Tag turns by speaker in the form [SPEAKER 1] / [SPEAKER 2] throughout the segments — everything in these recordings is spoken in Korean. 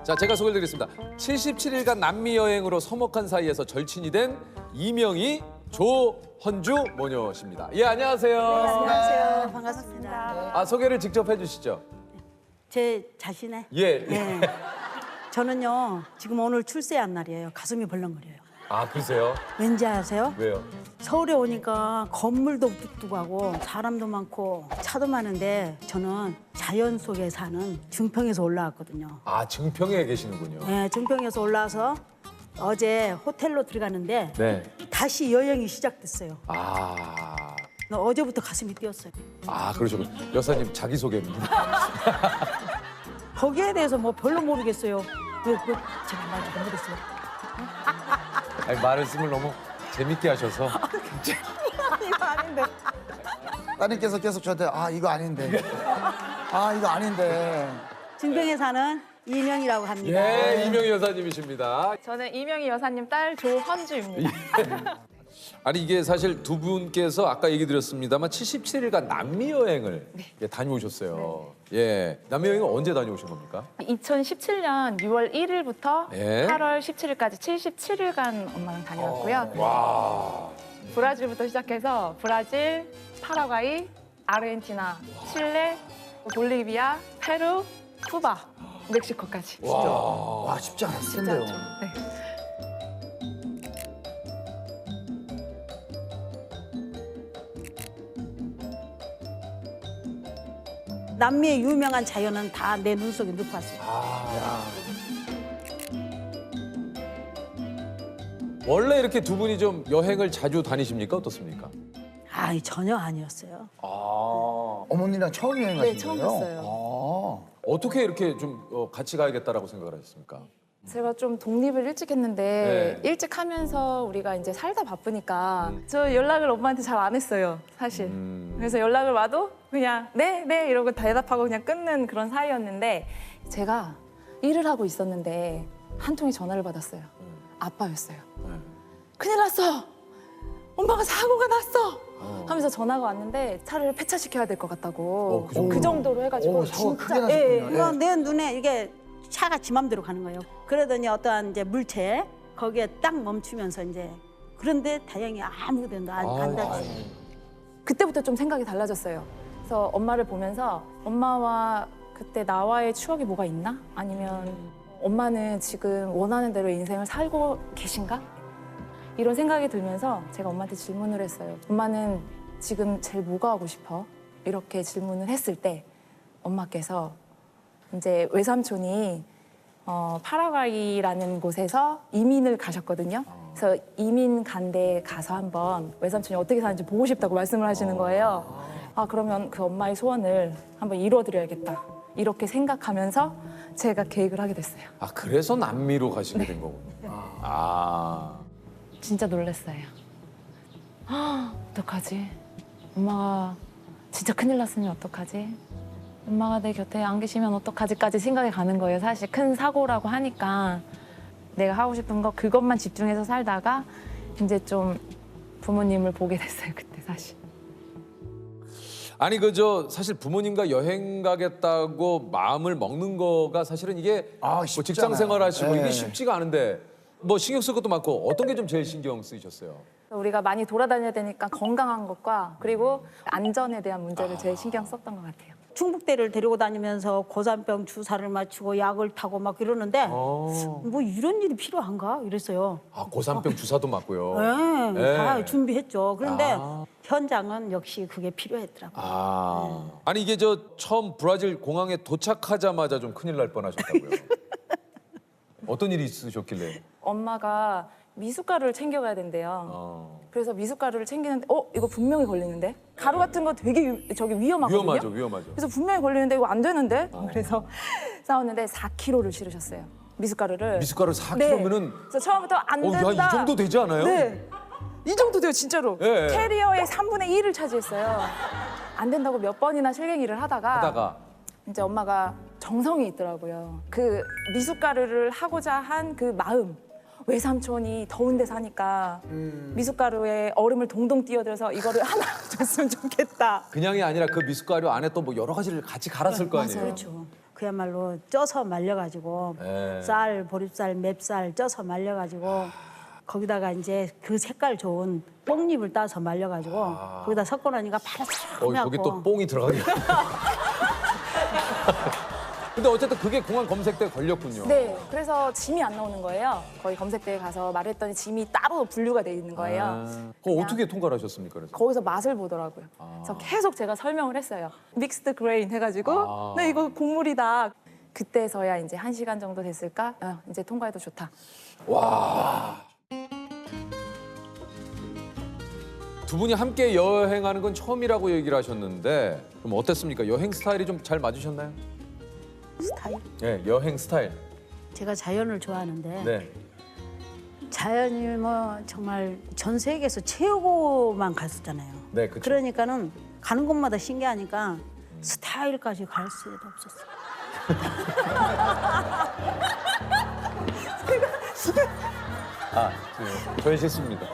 [SPEAKER 1] 자, 제가 소개를 드리겠습니다. 77일간 남미 여행으로 서먹한 사이에서 절친이 된 이명희 조헌주 모녀십니다. 예, 안녕하세요.
[SPEAKER 2] 안녕하세요. 반갑습니다.
[SPEAKER 1] 아, 소개를 직접 해주시죠.
[SPEAKER 2] 제 자신의
[SPEAKER 1] 예.
[SPEAKER 2] 네. 저는요 지금 오늘 출세한 날이에요. 가슴이 벌렁거려요.
[SPEAKER 1] 아, 그러세요?
[SPEAKER 2] 왠지 아세요?
[SPEAKER 1] 왜요?
[SPEAKER 2] 서울에 오니까 건물도 뚝뚝하고 사람도 많고 차도 많은데 저는 자연 속에 사는 증평에서 올라왔거든요.
[SPEAKER 1] 아, 증평에 계시는군요.
[SPEAKER 2] 네, 증평에서 올라와서 어제 호텔로 들어가는데
[SPEAKER 1] 네.
[SPEAKER 2] 다시 여행이 시작됐어요.
[SPEAKER 1] 아,
[SPEAKER 2] 어제부터 가슴이 뛰었어요.
[SPEAKER 1] 그러시군요. 여사님 자기소개입니다.
[SPEAKER 2] 거기에 대해서 뭐 별로 모르겠어요. 제가 말 잘못했어요.
[SPEAKER 1] 아니, 말씀을 너무 재밌게 하셔서.
[SPEAKER 2] 이거 아닌데.
[SPEAKER 3] 따님께서 계속 저한테 이거 아닌데 이거 아닌데
[SPEAKER 2] 증평에 사는 이명이라고 합니다.
[SPEAKER 1] 예, 이명희 여사님이십니다.
[SPEAKER 4] 저는 이명희 여사님 딸 조헌주입니다.
[SPEAKER 1] 아니, 이게 사실 두 분께서 아까 얘기 드렸습니다만 77일간 남미 여행을 다녀오셨어요. 예, 남미 여행은 언제 다녀오신 겁니까?
[SPEAKER 4] 2017년 6월 1일부터
[SPEAKER 1] 예.
[SPEAKER 4] 8월 17일까지 77일간 엄마랑 다녀왔고요.
[SPEAKER 1] 와,
[SPEAKER 4] 브라질부터 시작해서 브라질, 파라과이, 아르헨티나, 칠레, 볼리비아, 페루, 쿠바, 멕시코까지.
[SPEAKER 3] 와 쉽지 않았을 텐데요.
[SPEAKER 4] 네.
[SPEAKER 2] 남미의 유명한 자연은 다 내 눈 속에 넣고 왔어요.
[SPEAKER 1] 원래 이렇게 두 분이 좀 여행을 자주 다니십니까? 어떻습니까?
[SPEAKER 2] 전혀 아니었어요.
[SPEAKER 3] 어머니랑 처음 여행 가신
[SPEAKER 4] 네, 처음
[SPEAKER 3] 거예요?
[SPEAKER 4] 갔어요.
[SPEAKER 1] 어떻게 이렇게 좀 같이 가야겠다라고 생각을 하셨습니까?
[SPEAKER 4] 제가 좀 독립을 일찍 했는데
[SPEAKER 1] 네.
[SPEAKER 4] 일찍 하면서 우리가 이제 살다 바쁘니까 저 연락을 엄마한테 잘 안 했어요, 사실. 그래서 연락을 와도 그냥 네 이러고 대답하고 그냥 끊는 그런 사이였는데 제가 일을 하고 있었는데 한 통의 전화를 받았어요. 아빠였어요. 큰일 났어! 엄마가 사고가 났어! 하면서 전화가 왔는데 차를 폐차시켜야 될 것 같다고
[SPEAKER 1] 그 정도로?
[SPEAKER 4] 그 정도로 해가지고
[SPEAKER 3] 사고가 크게
[SPEAKER 4] 진짜
[SPEAKER 3] 나셨군요.
[SPEAKER 2] 이거 내 눈에 이게 차가 지 맘대로 가는 거예요. 그러더니 어떠한 이제 물체 거기에 딱 멈추면서 이제 그런데 다행히 아무데도 안 다쳤어요.
[SPEAKER 4] 그때부터 좀 생각이 달라졌어요. 그래서 엄마를 보면서 엄마와 그때 나와의 추억이 뭐가 있나? 아니면 엄마는 지금 원하는 대로 인생을 살고 계신가? 이런 생각이 들면서 제가 엄마한테 질문을 했어요. 엄마는 지금 제일 뭐가 하고 싶어? 이렇게 질문을 했을 때 엄마께서 이제 외삼촌이 파라과이라는 곳에서 이민을 가셨거든요. 그래서 이민 간 데 가서 한번 외삼촌이 어떻게 사는지 보고 싶다고 말씀을 하시는 거예요. 그러면 그 엄마의 소원을 한번 이루어드려야겠다. 이렇게 생각하면서 제가 계획을 하게 됐어요.
[SPEAKER 1] 그래서 남미로 가시게 된 거군요.
[SPEAKER 4] 진짜 놀랐어요. 어떡하지? 엄마가 진짜 큰일 났으면 어떡하지? 엄마가 내 곁에 안 계시면 어떡하지까지 생각이 가는 거예요. 사실 큰 사고라고 하니까 내가 하고 싶은 거 그것만 집중해서 살다가 이제 좀 부모님을 보게 됐어요. 그때 사실.
[SPEAKER 1] 아니, 사실 부모님과 여행 가겠다고 마음을 먹는 거가 사실은 이게 뭐
[SPEAKER 3] 쉽지
[SPEAKER 1] 직장
[SPEAKER 3] 않아요.
[SPEAKER 1] 생활하시고
[SPEAKER 3] 네.
[SPEAKER 1] 이게 쉽지가 않은데 뭐 신경 쓸 것도 많고 어떤 게 좀 제일 신경 쓰이셨어요?
[SPEAKER 4] 우리가 많이 돌아다녀야 되니까 건강한 것과 그리고 안전에 대한 문제를 제일 신경 썼던 것 같아요.
[SPEAKER 2] 충북대를 데리고 다니면서 고산병 주사를 맞추고 약을 타고 막 이러는데 뭐 이런 일이 필요한가 이랬어요.
[SPEAKER 1] 고산병 주사도 맞고요.
[SPEAKER 2] 네, 다
[SPEAKER 1] 네.
[SPEAKER 2] 준비했죠. 그런데 현장은 역시 그게 필요했더라고요.
[SPEAKER 1] 아니, 이게 처음 브라질 공항에 도착하자마자 좀 큰일 날 뻔하셨다고요. 어떤 일이 있으셨길래?
[SPEAKER 4] 엄마가 미숫가루를 챙겨가야 된대요. 그래서 미숫가루를 챙기는데 이거 분명히 걸리는데? 가루 같은 거 되게 저기 위험하거든요.
[SPEAKER 1] 위험하죠.
[SPEAKER 4] 그래서 분명히 걸리는데 이거 안 되는데? 그래서 싸웠는데 4kg를 실으셨어요. 미숫가루를.
[SPEAKER 1] 미숫가루 4kg면은
[SPEAKER 4] 그래서 처음부터 안 된다.
[SPEAKER 1] 이 정도 되지 않아요?
[SPEAKER 4] 네. 이 정도 돼요, 진짜로.
[SPEAKER 1] 예.
[SPEAKER 4] 캐리어의 3분의 1을 차지했어요. 안 된다고 몇 번이나 실갱이를 하다가 이제 엄마가 정성이 있더라고요. 그 미숫가루를 하고자 한 그 마음. 외삼촌이 더운 데 사니까 미숫가루에 얼음을 동동 띄어들어서 이거를 하나 줬으면 좋겠다.
[SPEAKER 1] 그냥이 아니라 그 미숫가루 안에 또 뭐 여러 가지를 같이 갈았을 거 아니에요.
[SPEAKER 2] 그렇죠. 그야말로 쪄서 말려가지고
[SPEAKER 1] 네.
[SPEAKER 2] 쌀, 보리쌀, 맵쌀 쪄서 말려가지고 거기다가 이제 그 색깔 좋은 뽕잎을 따서 말려가지고 거기다 섞어 놓으니까 바삭하고
[SPEAKER 1] 거기 또 뽕이 들어가게. 근데 어쨌든 그게 공항 검색대에 걸렸군요.
[SPEAKER 4] 네, 그래서 짐이 안 나오는 거예요. 거기 검색대에 가서 말했더니 짐이 따로 분류가 돼 있는 거예요.
[SPEAKER 1] 그거 어떻게 통과를 하셨습니까? 그래서?
[SPEAKER 4] 거기서 맛을 보더라고요. 그래서 계속 제가 설명을 했어요. 믹스드 그레인 해가지고 네 이거 곡물이다. 그때서야 이제 1시간 정도 됐을까? 이제 통과해도 좋다.
[SPEAKER 1] 두 분이 함께 여행하는 건 처음이라고 얘기를 하셨는데 그럼 어땠습니까? 여행 스타일이 좀 잘 맞으셨나요?
[SPEAKER 2] 스타일.
[SPEAKER 1] 네, 여행 스타일.
[SPEAKER 2] 제가 자연을 좋아하는데
[SPEAKER 1] 네.
[SPEAKER 2] 자연이 뭐 정말 전 세계에서 최고만 갔었잖아요.
[SPEAKER 1] 네, 그쵸.
[SPEAKER 2] 그러니까는 가는 곳마다 신기하니까 스타일까지 갈 수도 없었어요.
[SPEAKER 1] 저의 실수입니다.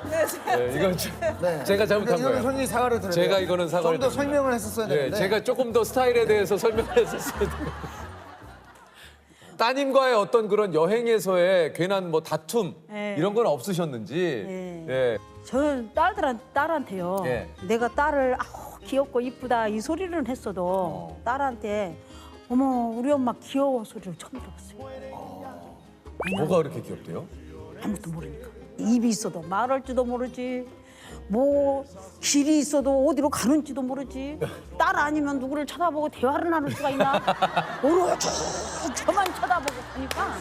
[SPEAKER 1] 네, 이건
[SPEAKER 3] 네.
[SPEAKER 1] 제가 잘못한
[SPEAKER 3] 이거는
[SPEAKER 1] 거예요.
[SPEAKER 3] 손님이 사과를 드려요.
[SPEAKER 1] 제가 이거는 사과를
[SPEAKER 3] 좀더
[SPEAKER 1] 드립니다.
[SPEAKER 3] 설명을 했었어야
[SPEAKER 1] 네,
[SPEAKER 3] 되는데.
[SPEAKER 1] 제가 조금 더 스타일에 대해서 설명을 했었어야 돼요. 따님과의 어떤 그런 여행에서의 괜한 뭐 다툼
[SPEAKER 2] 네.
[SPEAKER 1] 이런 건 없으셨는지.
[SPEAKER 2] 네.
[SPEAKER 1] 네.
[SPEAKER 2] 저는 딸한테요.
[SPEAKER 1] 예.
[SPEAKER 2] 내가 딸을 귀엽고 이쁘다 이 소리는 했어도 딸한테 어머 우리 엄마 귀여워 소리를 처음 들어봤어요.
[SPEAKER 1] 뭐가 그렇게 귀엽대요?
[SPEAKER 2] 아무것도 모르니까. 입이 있어도 말할 줄도 모르지. 뭐 길이 있어도 어디로 가는지도 모르지. 딸 아니면 누구를 쳐다보고 대화를 나눌 수가 있나? 오로지 저만 쳐다보고 가니까.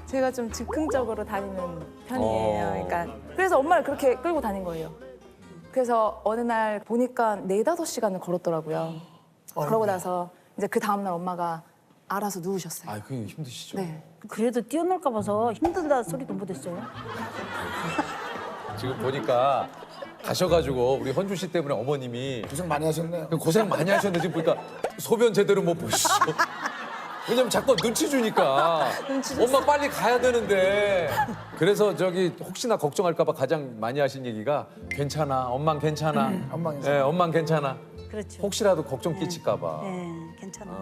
[SPEAKER 4] 제가 좀 즉흥적으로 다니는 편이에요. 그러니까 그래서 엄마를 그렇게 끌고 다닌 거예요. 그래서 어느 날 보니까 4-5시간을 걸었더라고요. 그러고 나서 이제 그 다음날 엄마가 알아서 누우셨어요.
[SPEAKER 1] 아, 그게 힘드시죠?
[SPEAKER 4] 네.
[SPEAKER 2] 그래도 뛰어놀까 봐서 힘들다 소리도 못했어요.
[SPEAKER 1] 지금 보니까 가셔가지고 우리 헌주 씨 때문에 어머님이
[SPEAKER 3] 고생 많이 하셨네요.
[SPEAKER 1] 고생 많이 하셨는데 지금 보니까 소변 제대로 못 보시죠. 왜냐면 자꾸 눈치 주니까 엄마 빨리 가야 되는데 그래서 저기 혹시나 걱정할까 봐 가장 많이 하신 얘기가 괜찮아 엄만 괜찮아
[SPEAKER 3] 엄만 괜찮아.
[SPEAKER 1] 네, 엄만 괜찮아
[SPEAKER 2] 그렇죠.
[SPEAKER 1] 혹시라도 걱정 끼칠까 봐
[SPEAKER 2] 네, 괜찮아.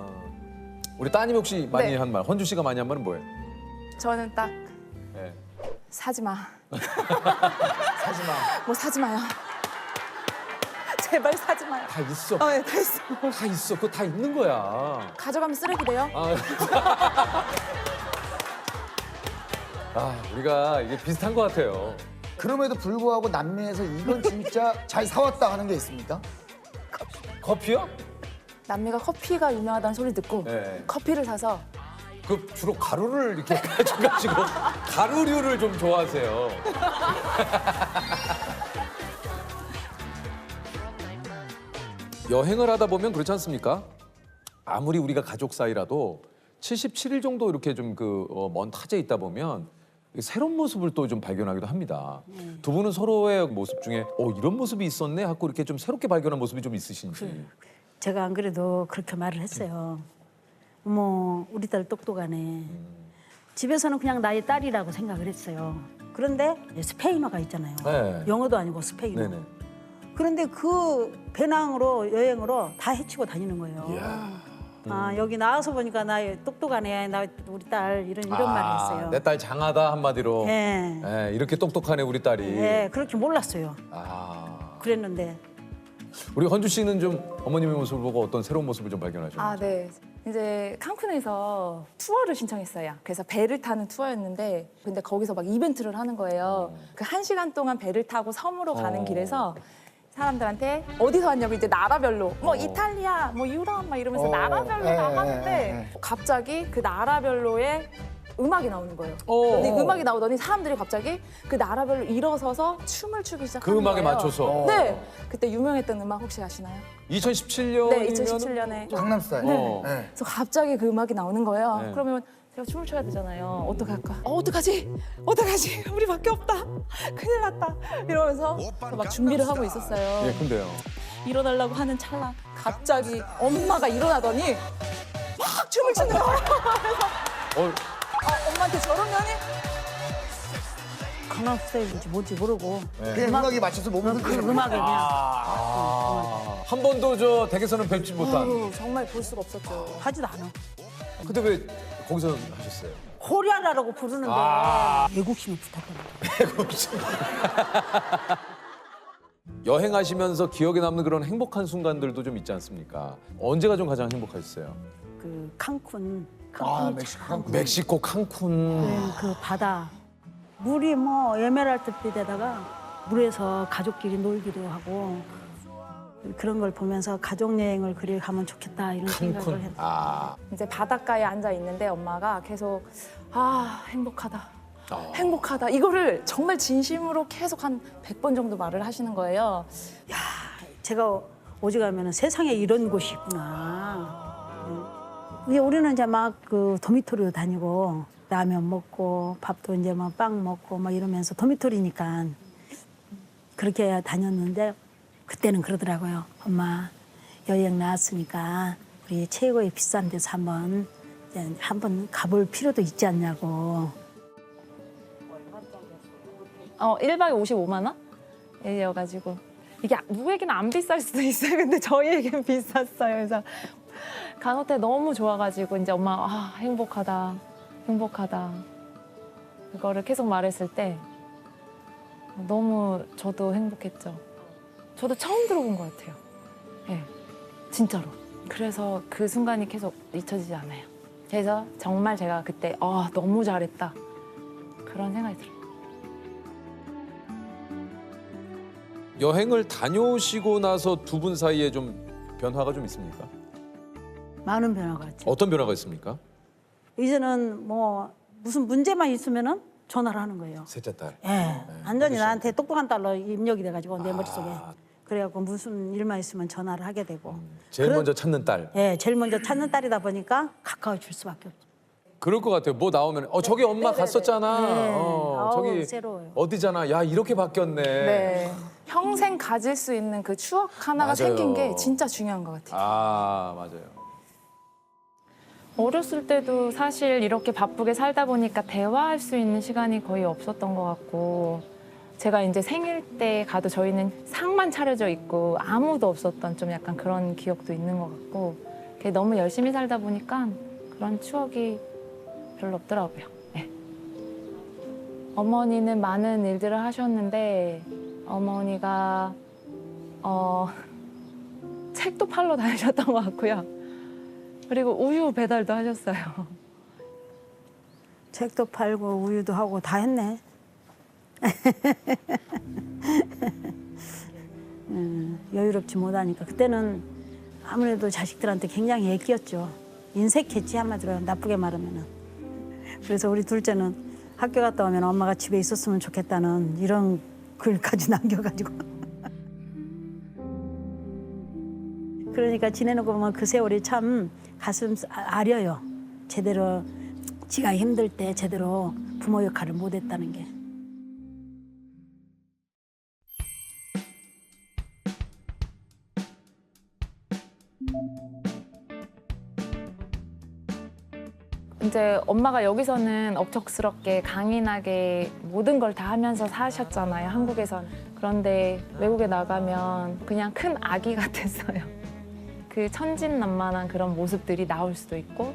[SPEAKER 1] 우리 따님이 혹시 많이
[SPEAKER 4] 네.
[SPEAKER 1] 한 말 헌주 씨가 많이 한 말은 뭐예요?
[SPEAKER 4] 저는 딱
[SPEAKER 1] 네.
[SPEAKER 4] 사지 마.
[SPEAKER 3] 하지 마.
[SPEAKER 4] 뭐 사지 마요. 제발 사지 마요.
[SPEAKER 1] 다 있어
[SPEAKER 4] 네, 다 있어.
[SPEAKER 1] 다 있어 그거 다 있는 거야
[SPEAKER 4] 가져가면 쓰레기 돼요.
[SPEAKER 1] 우리가 이게 비슷한 것 같아요
[SPEAKER 3] 그럼에도 불구하고 남미에서 이건 진짜 잘 사왔다 하는 게 있습니까?
[SPEAKER 1] 커피요?
[SPEAKER 4] 남미가 커피가 유명하다는 소리 듣고
[SPEAKER 1] 네.
[SPEAKER 4] 커피를 사서
[SPEAKER 1] 그 주로 가루를 이렇게 가져가지고 가루류를 좀 좋아하세요. 여행을 하다 보면 그렇지 않습니까? 아무리 우리가 가족 사이라도 77일 정도 이렇게 좀 그 먼 타지에 있다 보면 새로운 모습을 또 좀 발견하기도 합니다. 두 분은 서로의 모습 중에 이런 모습이 있었네 하고 이렇게 좀 새롭게 발견한 모습이 좀 있으신지.
[SPEAKER 2] 제가 안 그래도 그렇게 말을 했어요. 어머, 우리 딸 똑똑하네. 집에서는 그냥 나의 딸이라고 생각을 했어요. 그런데 스페인어가 있잖아요.
[SPEAKER 1] 네.
[SPEAKER 2] 영어도 아니고 스페인어.
[SPEAKER 1] 네네.
[SPEAKER 2] 그런데 그 배낭으로 여행으로 다 헤치고 다니는 거예요. 아, 여기 나와서 보니까 나 똑똑하네. 나 우리 딸 이런 말을 했어요.
[SPEAKER 1] 내 딸 장하다 한마디로.
[SPEAKER 2] 네.
[SPEAKER 1] 네, 이렇게 똑똑하네 우리 딸이.
[SPEAKER 2] 네, 그렇게 몰랐어요. 그랬는데
[SPEAKER 1] 우리 헌주 씨는 좀 어머님의 모습을 보고 어떤 새로운 모습을 좀 발견하셨나요?
[SPEAKER 4] 아, 네. 이제 칸쿤에서 투어를 신청했어요. 그래서 배를 타는 투어였는데 근데 거기서 막 이벤트를 하는 거예요. 그 1시간 동안 배를 타고 섬으로 가는 길에서 사람들한테 어디서 왔냐고 이제 나라별로 뭐 이탈리아, 뭐 유럽 막 이러면서 나라별로 나가는데 갑자기 그 나라별로의 음악이 나오는 거예요. 근데 그 음악이 나오더니 사람들이 갑자기 그 나라별로 일어서서 춤을 추기 시작하는
[SPEAKER 1] 그 음악에
[SPEAKER 4] 거예요.
[SPEAKER 1] 맞춰서.
[SPEAKER 4] 네. 그때 유명했던 음악 혹시 아시나요?
[SPEAKER 1] 2017년이면
[SPEAKER 4] 네, 2017년에.
[SPEAKER 3] 강남스타일.
[SPEAKER 1] 네.
[SPEAKER 4] 그래서 갑자기 그 음악이 나오는 거예요.
[SPEAKER 1] 네.
[SPEAKER 4] 그러면 제가 춤을 춰야 되잖아요. 어떡할까? 어떡하지? 어떡하지? 우리밖에 없다. 큰일 났다. 이러면서 막 준비를 하고 있었어요.
[SPEAKER 1] 예, 근데요.
[SPEAKER 4] 일어나려고 하는 찰나 갑자기 엄마가 일어나더니 막 춤을 추는 거예요. 그래서
[SPEAKER 1] 어,
[SPEAKER 4] 엄마한테 저러면이
[SPEAKER 2] 강남 스타일인지 뭔지 모르고
[SPEAKER 3] 그냥 음악에 맞춰서 몸을
[SPEAKER 2] 그
[SPEAKER 3] 흔드는
[SPEAKER 2] 음악에 그냥
[SPEAKER 1] 한 번도 저 댁에서는 뵙지 못한.
[SPEAKER 4] 정말 볼 수가 없었죠.
[SPEAKER 2] 하지도 않아.
[SPEAKER 1] 근데 왜 거기서 하셨어요?
[SPEAKER 2] 코리아라고 부르는데 애국심이 붙었거든.
[SPEAKER 1] 여행하시면서 기억에 남는 그런 행복한 순간들도 좀 있지 않습니까? 언제가 좀 가장 행복하셨어요?
[SPEAKER 2] 그 칸쿤
[SPEAKER 3] 아, 멕시코 칸쿤.
[SPEAKER 1] 멕시코 칸쿤.
[SPEAKER 2] 그 바다 물이 뭐 에메랄드빛에다가 물에서 가족끼리 놀기도 하고 그런 걸 보면서 가족 여행을 그리 가면 좋겠다 이런 생각을 했어요.
[SPEAKER 1] 아,
[SPEAKER 4] 이제 바닷가에 앉아 있는데 엄마가 계속 행복하다. 행복하다. 이거를 정말 진심으로 계속 한 100번 정도 말을 하시는 거예요.
[SPEAKER 2] 제가 오직하면 세상에 이런 곳이 있구나. 근데 우리는 이제 막 그 도미토리로 다니고 라면 먹고 밥도 이제 막 빵 먹고 막 이러면서 도미토리니까 그렇게 다녔는데 그때는 그러더라고요. 엄마 여행 나왔으니까 우리 최고의 비싼 데서 한번 가볼 필요도 있지 않냐고.
[SPEAKER 4] 1박에 55만 원? 이어가지고 이게 누구에게는 안 비쌀 수도 있어요. 근데 저희에게는 비쌌어요. 그래서 간호태 너무 좋아가지고 이제 엄마 행복하다, 행복하다 그거를 계속 말했을 때 너무 저도 행복했죠. 저도 처음 들어본 것 같아요. 네, 진짜로. 그래서 그 순간이 계속 잊혀지지 않아요. 그래서 정말 제가 그때 너무 잘했다 그런 생각이 들어요.
[SPEAKER 1] 여행을 다녀오시고 나서 두 분 사이에 좀 변화가 좀 있습니까?
[SPEAKER 2] 많은 변화가 있죠.
[SPEAKER 1] 어떤 변화가 있습니까?
[SPEAKER 2] 이제는 뭐 무슨 문제만 있으면은 전화를 하는 거예요.
[SPEAKER 1] 셋째 딸.
[SPEAKER 2] 예, 완전히 나한테 똑똑한 딸로 입력이 돼가지고 내 머릿속에. 그래갖고 무슨 일만 있으면 전화를 하게 되고.
[SPEAKER 1] 제일 먼저 찾는 딸.
[SPEAKER 2] 예, 제일 먼저 찾는 딸이다 보니까 가까워질 수밖에 없죠.
[SPEAKER 1] 그럴 것 같아요. 뭐 나오면 저기 엄마 갔었잖아.
[SPEAKER 2] 네.
[SPEAKER 1] 저기
[SPEAKER 2] 아우, 새로워요.
[SPEAKER 1] 어디잖아. 야 이렇게 바뀌었네.
[SPEAKER 4] 네. 평생 가질 수 있는 그 추억 하나가
[SPEAKER 1] 맞아요.
[SPEAKER 4] 생긴 게 진짜 중요한 것 같아요.
[SPEAKER 1] 아 맞아요.
[SPEAKER 4] 어렸을 때도 사실 이렇게 바쁘게 살다 보니까 대화할 수 있는 시간이 거의 없었던 것 같고 제가 이제 생일 때 가도 저희는 상만 차려져 있고 아무도 없었던 좀 약간 그런 기억도 있는 것 같고 너무 열심히 살다 보니까 그런 추억이 별로 없더라고요. 네. 어머니는 많은 일들을 하셨는데 어머니가 책도 팔러 다니셨던 것 같고요. 그리고 우유 배달도 하셨어요.
[SPEAKER 2] 책도 팔고 우유도 하고 다 했네. 여유롭지 못하니까 그때는 아무래도 자식들한테 굉장히 애끼였죠. 인색했지 한마디로 나쁘게 말하면은. 그래서 우리 둘째는 학교 갔다 오면 엄마가 집에 있었으면 좋겠다는 이런 글까지 남겨가지고. 그러니까 지내놓고 보면 그 세월이 참 가슴 아려요. 제대로 지가 힘들 때 제대로 부모 역할을 못했다는 게.
[SPEAKER 4] 이제 엄마가 여기서는 억척스럽게 강인하게 모든 걸 다 하면서 사셨잖아요, 한국에선. 그런데 외국에 나가면 그냥 큰 아기 같았어요. 그 천진난만한 그런 모습들이 나올 수도 있고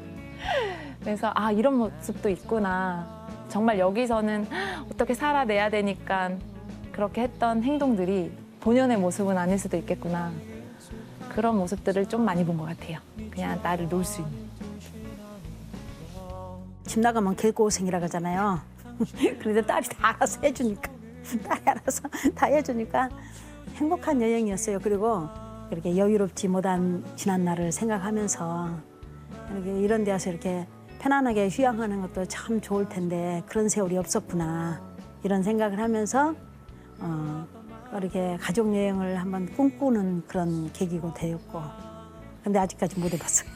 [SPEAKER 4] 그래서 이런 모습도 있구나. 정말 여기서는 어떻게 살아내야 되니까 그렇게 했던 행동들이 본연의 모습은 아닐 수도 있겠구나. 그런 모습들을 좀 많이 본 것 같아요. 그냥 나를 놀 수 있는.
[SPEAKER 2] 집 나가면 개고생이라고 하잖아요. 그런데 딸이 다 알아서 해주니까 딸이 알아서 다 해주니까 행복한 여행이었어요. 그리고 이렇게 여유롭지 못한 지난 날을 생각하면서 이렇게 이런 데 와서 이렇게 편안하게 휴양하는 것도 참 좋을 텐데 그런 세월이 없었구나 이런 생각을 하면서 이렇게 가족 여행을 한번 꿈꾸는 그런 계기가 되었고 근데 아직까지 못 해봤어요.